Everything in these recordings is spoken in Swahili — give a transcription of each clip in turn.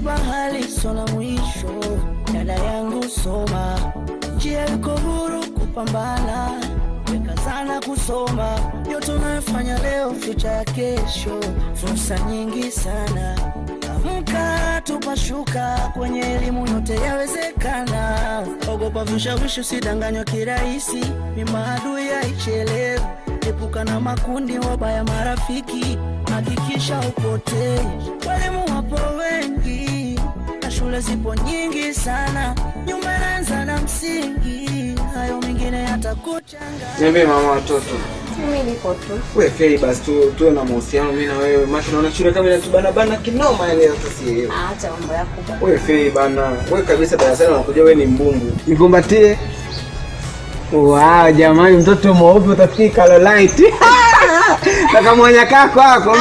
bahari sona mwisho, dada yangu soma, njia iko huru kupambana, weka sana kusoma, yote unayofanya leo future ya kesho, fursa nyingi sana. Amka tupashuka, kwenye elimu yote yawezekana, ogopa vishawishi usidanganywe kirahisi, ni maadui haichelewi, epuka na makundi wabaya marafiki, hakikisha upotei. Walimu wapo wengi na shule zipo nyingi sana, nyumba inaanza na msingi, hayo mengine yatakuchanganya. Niambie mama watoto. Mimi niko tu. Wewe fei basi tuwe na mahusiano mimi na wewe. Maana naona shule kama inatubana bana kinoma ile sasa. Acha mambo yako. Wewe fei bana. Wewe kabisa darasani unakuja wewe ni mbungu. Nikumbatie. Wow, jamani mtoto mweupe utafikiri Caroline. Na kama nyaka kwako.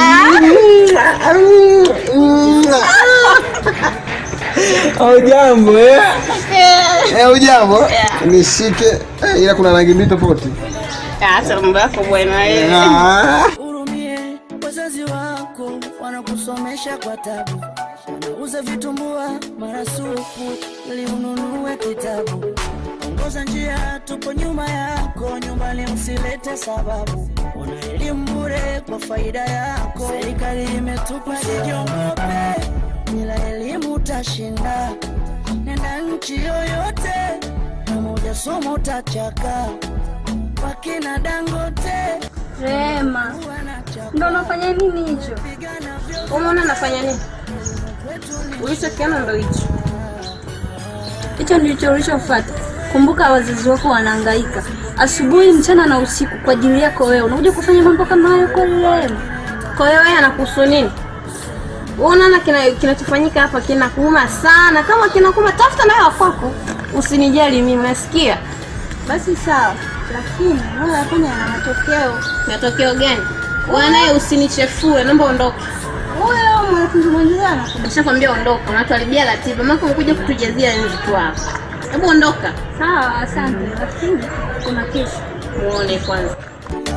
Ujambo ujambo. Nishike ila kuna rangi mbili tofauti. Acha mambo yako bwana wewe. Hurumie wazazi wako wanakusomesha kwa tabu, unauza vitumbua mara supu ili ununue kitabu. Ongoza njia, tupo nyuma yako, nyumbani usilete sababu, una elimu bure kwa faida yako, serikali imetupa. Usiogope, bila elimu utashinda, nenda nchi yoyote, kama hujasoma utachaka. Wakina Dangote Rema, ndo unafanya nini hicho? Umeona nafanya nini? Ulichokiona ndo hicho. Hicho ndicho ulichofuata. Kumbuka wazazi wako wanahangaika asubuhi, mchana na usiku kwa ajili yako wewe. Unakuja kufanya mambo kama hayo kwa Rema. Kwa hiyo wewe anakuhusu nini? Unaona kinachofanyika hapa kinakuuma sana. Kama kinakuuma tafuta nayo wako. Usinijali mimi, unasikia? Basi sawa. Lakini wala hakuna na matokeo. Matokeo gani? Wanae usinichefue, naomba ondoke. Wewe mwanafunzi mwingine anakubisha kwambia ondoka, unatuharibia ratiba. Mako mkuja kutujazia nje tu hapa. Hebu ondoka. Sawa, asante. Lakini kuna kesho. Muone kwanza.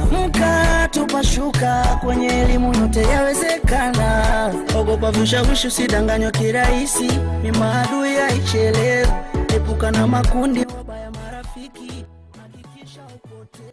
Amka tupashuka, kwenye elimu yote yawezekana, ogopa vishawishi usidanganywe kirahisi, ni maadui haichelewi, epuka na makundi wabaya marafiki, hakikisha upotei.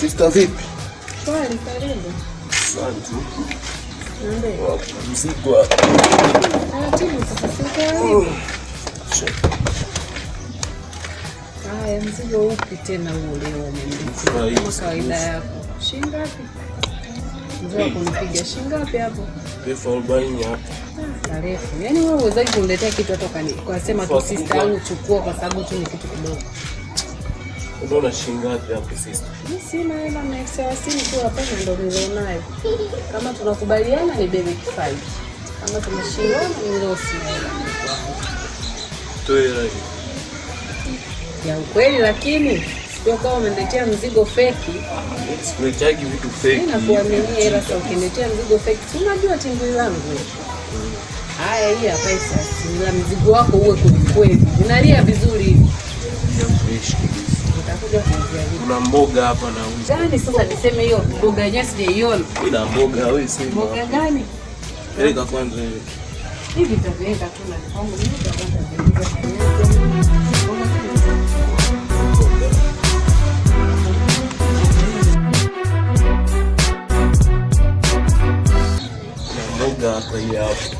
Sister vipi? Swali karibu. Asante. Ndio. Mzigo hapa. Anatibu sasa karibu. Haya, mzigo upi tena huo leo umenipa? Kama kawaida yako. Shilingi ngapi? Mzee kunipiga shilingi ngapi hapo? 40 hapo. Tarefu. Yaani wewe uwezaje kuniletea kitu hata kwa sema tu sister yangu chukua kwa sababu tu ni kitu kidogo. Unaona shilingi ngapi hapo sister? Mimi sina hela na elfu 30 tu hapa ndio nilionayo. Kama tunakubaliana ni bebe kifai. Kama tumeshindana ndio sina hela. Toe hela. Ya ukweli, lakini sio kama umeniletea mzigo feki. Sikuletagi vitu feki. Mimi nakuaminia hela sasa ukiniletea mzigo feki. Si unajua timbu langu. Haya, hii hapa sasa. Ila mzigo wako uwe kweli. Unalia vizuri hivi. Kuna mboga hapa na uzi. Gani sasa niseme hiyo mboga yenyewe sijaiona. Ila mboga wewe sema. Mboga gani? Peleka kwanza hivi. Hivi tutaenda tu na kwangu mimi tutakwenda. Mboga hapa hii hapa.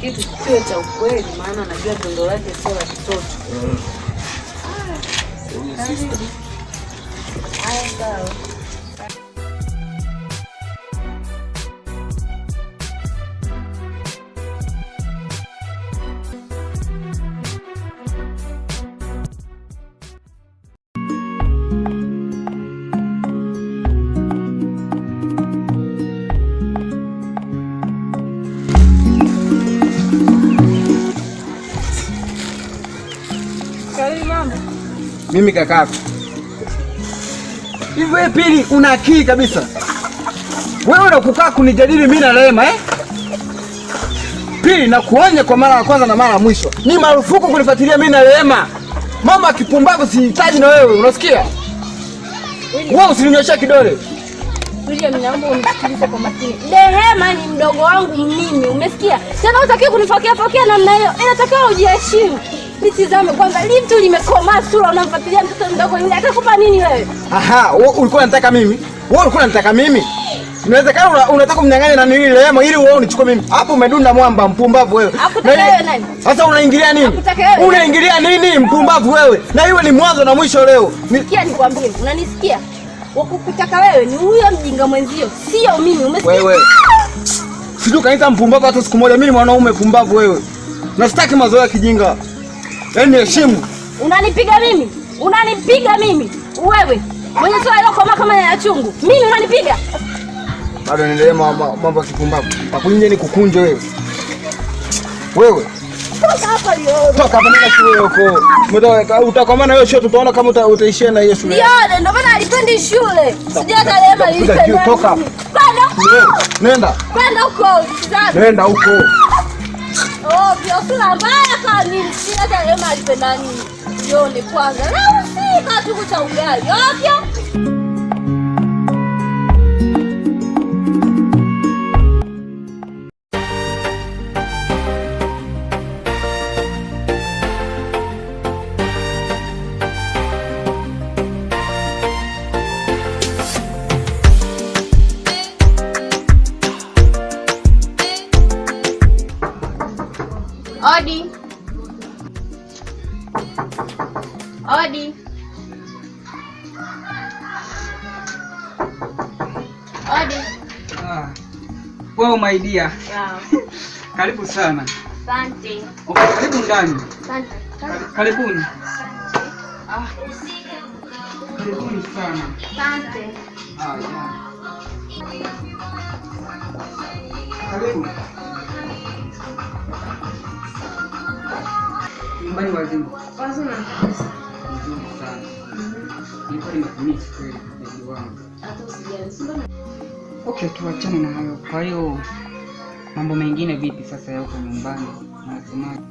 Kitu sio cha ukweli, maana najua tendo lake sio la kitoto. Mimi kakako. Hivi wewe Pili una akili kabisa? Wewe unakukaa kunijadili mimi na Rehema Pili, nakuonya kwa mara ya kwanza na mara ya mwisho. Ni marufuku kunifuatilia mimi na Rehema. Mama kipumbavu sihitaji na wewe, unasikia? Wewe usininyoshe kidole. William, naomba unisikilize kwa makini. Rehema ni mdogo wangu mimi, umesikia? Tena utaki kunifakia namna hiyo. Inatakiwa ujiheshimu. Nitizame kwanza litu limekomaa sura, unamfuatilia mtoto mdogo yule. Atakupa nini wewe? Aha, ulikuwa unataka mimi? Wewe ulikuwa unataka mimi? Inawezekana unataka kumnyang'anya na nini Rehema ili wewe unichukue mimi. Hapo umedunda mwamba mpumbavu wewe. Hakutaka wewe nani? Sasa unaingilia nini? Unaingilia nini mpumbavu wewe? Na iwe ni mwanzo na mwisho leo. Sikia nikwambie, unanisikia? Wakukutaka wewe ni huyo mjinga mwenzio, sio mimi, umesikia? Wewe. Sijui kaita mpumbavu hata siku moja. Mimi ni mwanaume pumbavu wewe. Na sitaki mazoea ya kijinga. Yaani heshimu. Unanipiga mimi? Unanipiga mimi? Wewe. Mwenye sura ile kama ya chungu. Mimi unanipiga? Bado niendelee mambo ya kipumbavu. Pakunje ni kukunje wewe. Wewe. Toka hapa leo. Toka hapa nenda shule huko. Utakomana hiyo shule tutaona kama utaishia na hiyo shule. Yale ndio maana alipendi shule. Sijaza Rehema ilipenda. Toka hapa. Nenda. Kwenda huko. Nenda huko. Oh, biashara mbaya kani. Sijaza Rehema alipenda nini? Yone kwanza. Na usika tu kucha ugali. Ovyo. Odi. Odi. Odi. Wow, my dear. Wow. Karibu sana. Asante. Okay, karibu ndani. Asante. Karibuni. Karibuni sana. Asante. Yeah. Karibu. Nyumbani wazima. Wazima. Nzuri sana. Nilikuwa nimekumisi kweli mpenzi wangu. Hata usijali. Okay, tuachane na hayo. Kwa hiyo mambo mengine vipi sasa ya huko nyumbani? Unasemaje?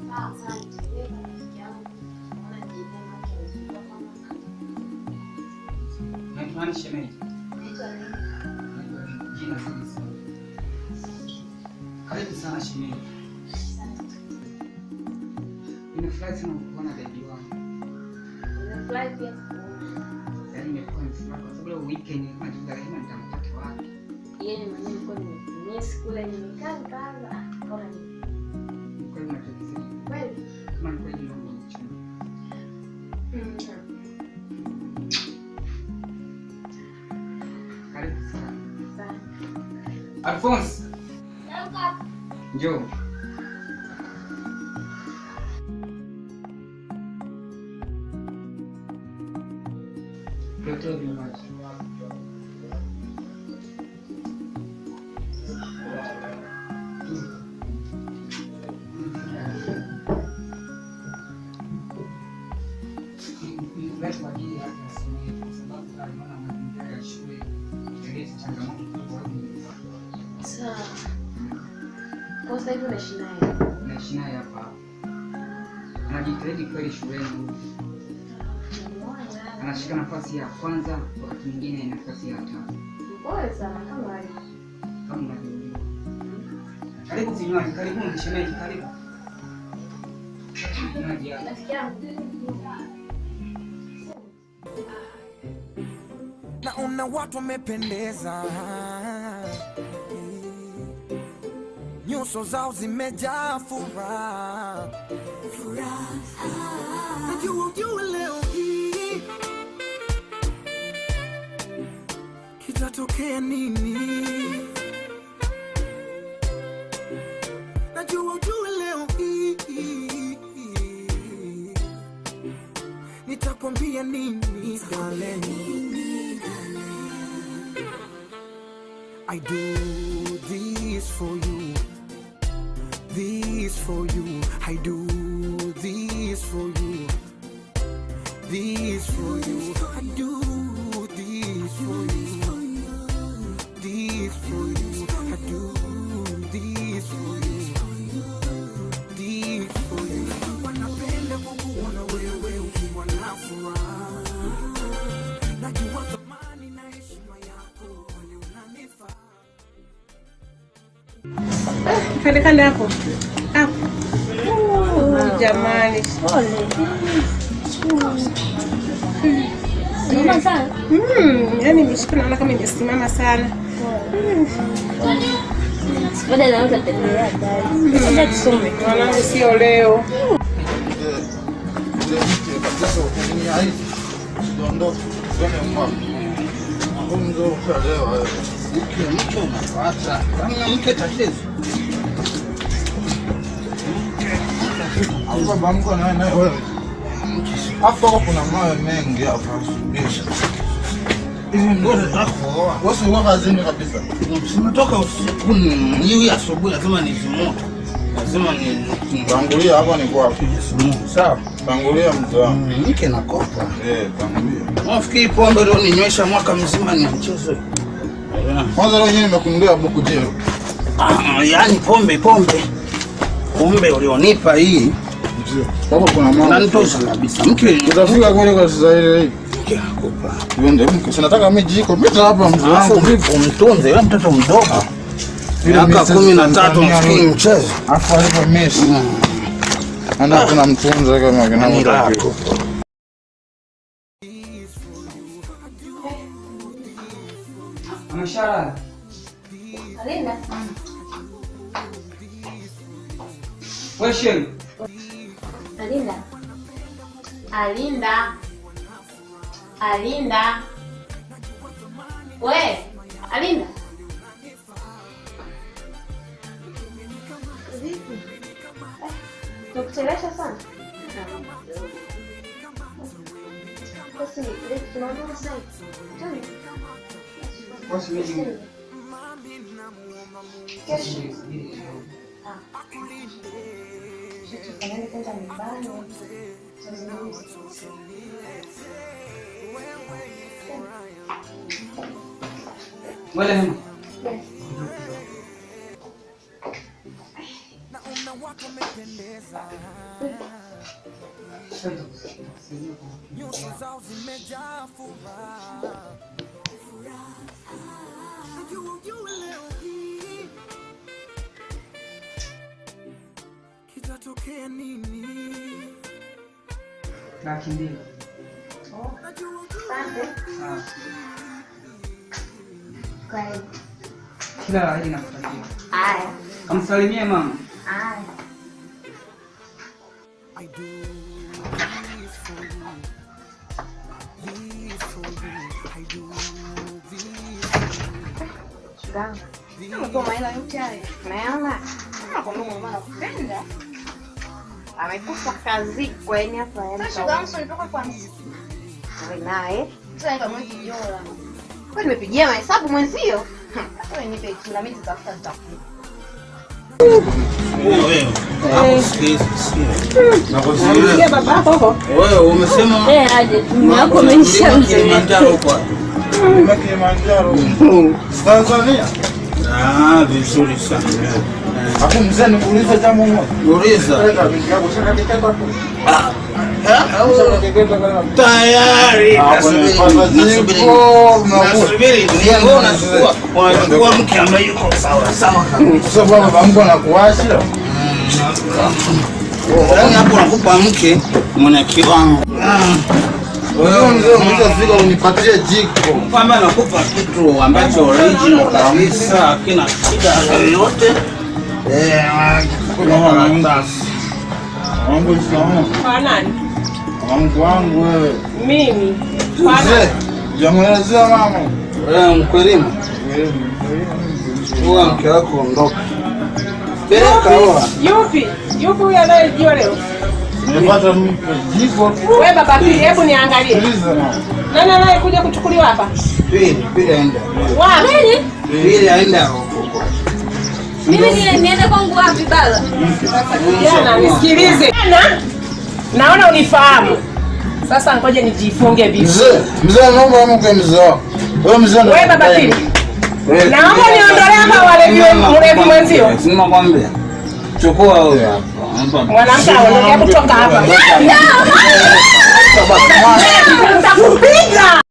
Naitwa shemeji. Jina sisi. Karibu sana shemeji. Nimefurahi sana kukuona baby wangu. Nimefurahi pia. Yaani nimekuwa nimefurahi kwa sababu leo weekend nilikuwa nataka Rehema nitampata wapi? Yeye mwenyewe alikuwa ni siku ile nimekaa kaanza bora ni. Kwa hiyo nataka Kweli? kama ni kweli mambo ni chungu. Karibu sana. Asante. Alphonse. Njoo. Kuletea vinywaji. Sawa. Kwa sasa hivi unaishi naye? Naishi naye hapa. Anajitahidi kweli shuleni. Anashika nafasi ya kwanza, wakati mwingine nafasi ya tatu. Pole sana kama wewe. kama karibu kinywaji, karibu mshemeji, karibu. Naona watu wamependeza, nyuso zao zimejaa furaha. Najua ujue leo hii kitatokea nini. Najua ujue leo hii nitakwambia nini, darling. I do this for you, this for you. I do this for you, this for you. I do this for you, this for you. I do this for you, this for you. Wanapenda kukuona wewe ukiwa na furaha. Najua thamani na heshima yako wale unanifaa. Kande hapo. Hapo. Jamani. Pole. Simama sana. Yaani mishika naona kama imesimama sana. Baada ya yote tembea ndani. Sasa tusome. Mwanangu sio leo. Hapo kuna mawe mengi hapa. Hivi ndio zako. Wasi wako kazini kabisa. Simetoka usiku hivi asubuhi lazima nizimoto. Lazima ni tangulia hapa ni kwa sawa. Tangulia mzee wangu. Mke na kopa. Tangulia. Nafikiri pombe leo ninywesha mwaka mzima ni mchezo. Kwanza leo nyinyi nimekununulia buku jero. Yaani pombe ulionipa hii. Hapo kuna mama. Unanitosha kabisa. Mke utafika kweli kwa sasa hivi. Mke nakupa. Twende mke. Sinataka mimi jiko. Pita hapa mzee wangu. Umtunze wewe mtoto mdogo. Miaka 13 msikini mchezo. Afu alipo Messi. Ana kuna mtunza kama kina mtaki. Ameshara. Alinda. Wewe Alinda. Alinda. Alinda. We, Alinda. Vipi? Tukuchelewesha sana. Basi, tunaondoka sasa. What's the meeting? Kesho. Tunaenda kwenda nyumbani. Wala hema. Naona watu wamependeza, nyuso zao zimejaa furaha. Najua ujue leo hii kitatokea nini. Laki mbili. Asante. Karibu. Kila la heri nakutakia. Haya. Kamsalimie mama. Haya. I do this for you, this for you. I do this for you. Shuganga. Kama hela yote haya. Unaona? Kama mama anakupenda. Amekufa kazi kwa yeye hapa yani. Sasa shuganga sio nitoka kwanza. Wewe naye. Sasa kama kijola. Kwa nimepigia mahesabu mwenzio. Wewe nipe kila mimi tutafuta tutafuta. Nakusikia babako. Wewe umesema Aje, mume wako ameisha mzee. Kilimanjaro kwa. Kilimanjaro. Tanzania. Vizuri sana. Hapo mzee nikuuliza jambo moja. Uliza. Tayari. Nasubiri. Unachukua mke ambaye yuko sawa sawa kabisa. Sasa baba mko anakuacha. Yaani hapo nakupa mke mwenye kiwango. Wewe mzee umeshafika unipatie jiko. Kwamba nakupa kitu ambacho original kabisa, hakina shida yoyote. Kuna ndasi. Wangu sana. Kwa nani? Wangu wewe. Mimi. Mzee, jamwelezea mama. Wewe mkwelimu. Wewe mke wako ondoka. Yupi huyu anayejua leo? Nimepata jiko. Wewe baba Pili, hebu niangalie. Nani anayekuja kuchukuliwa hapa? Pili aenda. Wapi? Pili aenda. Mimi niende kwangu wapi baba? Kijana, nisikilize. Naona unifahamu. Sasa ngoja nijifunge vipi. Mzee naomba mke mzee. Wewe baba Pili. Naomba niondolee hapa wale mwenzio. Nimekwambia. Chukua huyo hapa. Mwanamke aondoke kutoka hapa. Nitakupiga.